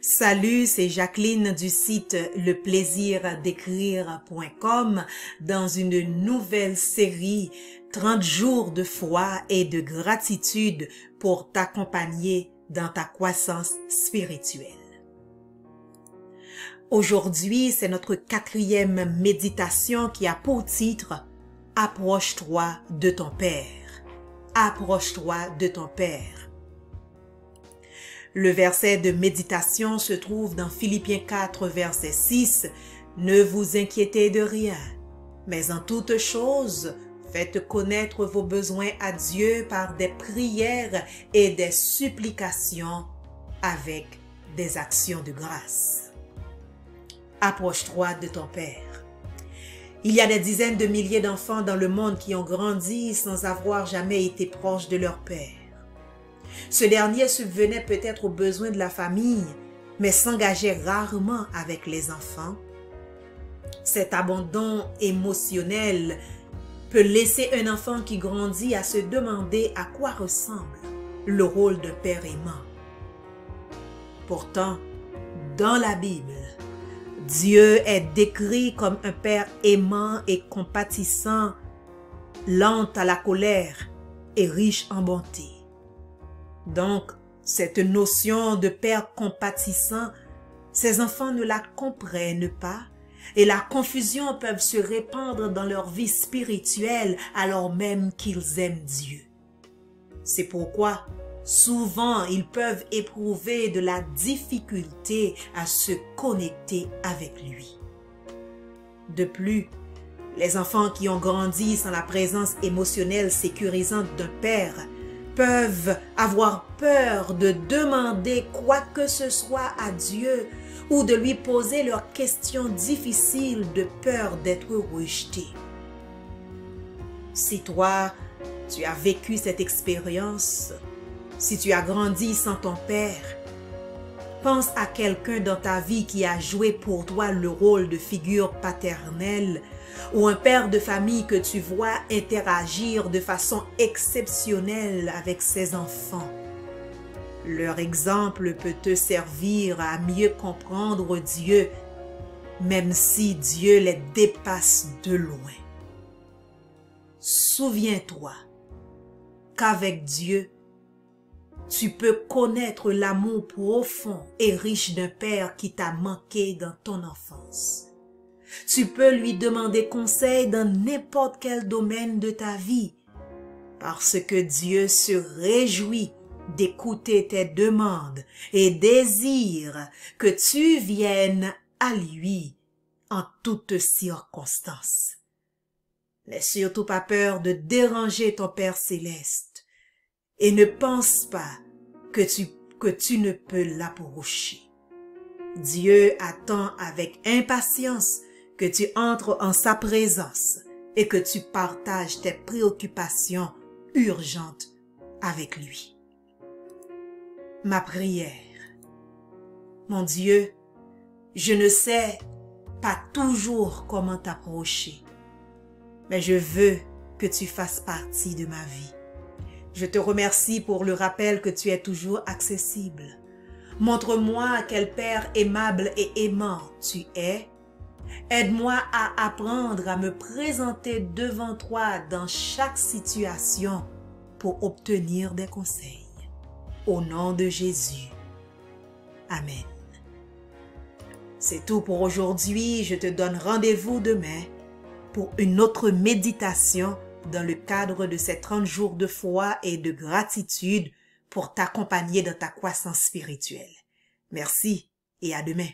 Salut, c'est Jacqueline du site leplaisirdécrire.com dans une nouvelle série 30 jours de foi et de gratitude pour t'accompagner dans ta croissance spirituelle. Aujourd'hui, c'est notre 4e méditation qui a pour titre « Approche-toi de ton Père ». Approche-toi de ton Père. Le verset de méditation se trouve dans Philippiens 4, verset 6. « Ne vous inquiétez de rien, mais en toute chose, faites connaître vos besoins à Dieu par des prières et des supplications avec des actions de grâce. » Approche-toi de ton Père. Il y a des dizaines de milliers d'enfants dans le monde qui ont grandi sans avoir jamais été proches de leur Père. Ce dernier subvenait peut-être aux besoins de la famille, mais s'engageait rarement avec les enfants. Cet abandon émotionnel peut laisser un enfant qui grandit à se demander à quoi ressemble le rôle de père aimant. Pourtant, dans la Bible, Dieu est décrit comme un père aimant et compatissant, lent à la colère et riche en bonté. Donc, cette notion de père compatissant, ces enfants ne la comprennent pas et la confusion peut se répandre dans leur vie spirituelle alors même qu'ils aiment Dieu. C'est pourquoi, souvent, ils peuvent éprouver de la difficulté à se connecter avec lui. De plus, les enfants qui ont grandi sans la présence émotionnelle sécurisante d'un père peuvent avoir peur de demander quoi que ce soit à Dieu ou de lui poser leurs questions difficiles de peur d'être rejetés. Si toi, tu as vécu cette expérience, si tu as grandi sans ton père, pense à quelqu'un dans ta vie qui a joué pour toi le rôle de figure paternelle ou un père de famille que tu vois interagir de façon exceptionnelle avec ses enfants. Leur exemple peut te servir à mieux comprendre Dieu, même si Dieu les dépasse de loin. Souviens-toi qu'avec Dieu, tu peux connaître l'amour profond et riche d'un père qui t'a manqué dans ton enfance. Tu peux lui demander conseil dans n'importe quel domaine de ta vie, parce que Dieu se réjouit d'écouter tes demandes et désire que tu viennes à lui en toutes circonstances. N'aie surtout pas peur de déranger ton Père céleste et ne pense pas que tu ne peux l'approcher. Dieu attend avec impatience que tu entres en sa présence et que tu partages tes préoccupations urgentes avec lui. Ma prière. Mon Dieu, je ne sais pas toujours comment t'approcher, mais je veux que tu fasses partie de ma vie. Je te remercie pour le rappel que tu es toujours accessible. Montre-moi quel Père aimable et aimant tu es. Aide-moi à apprendre à me présenter devant toi dans chaque situation pour obtenir des conseils. Au nom de Jésus. Amen. C'est tout pour aujourd'hui. Je te donne rendez-vous demain pour une autre méditation dans le cadre de ces 30 jours de foi et de gratitude pour t'accompagner dans ta croissance spirituelle. Merci et à demain.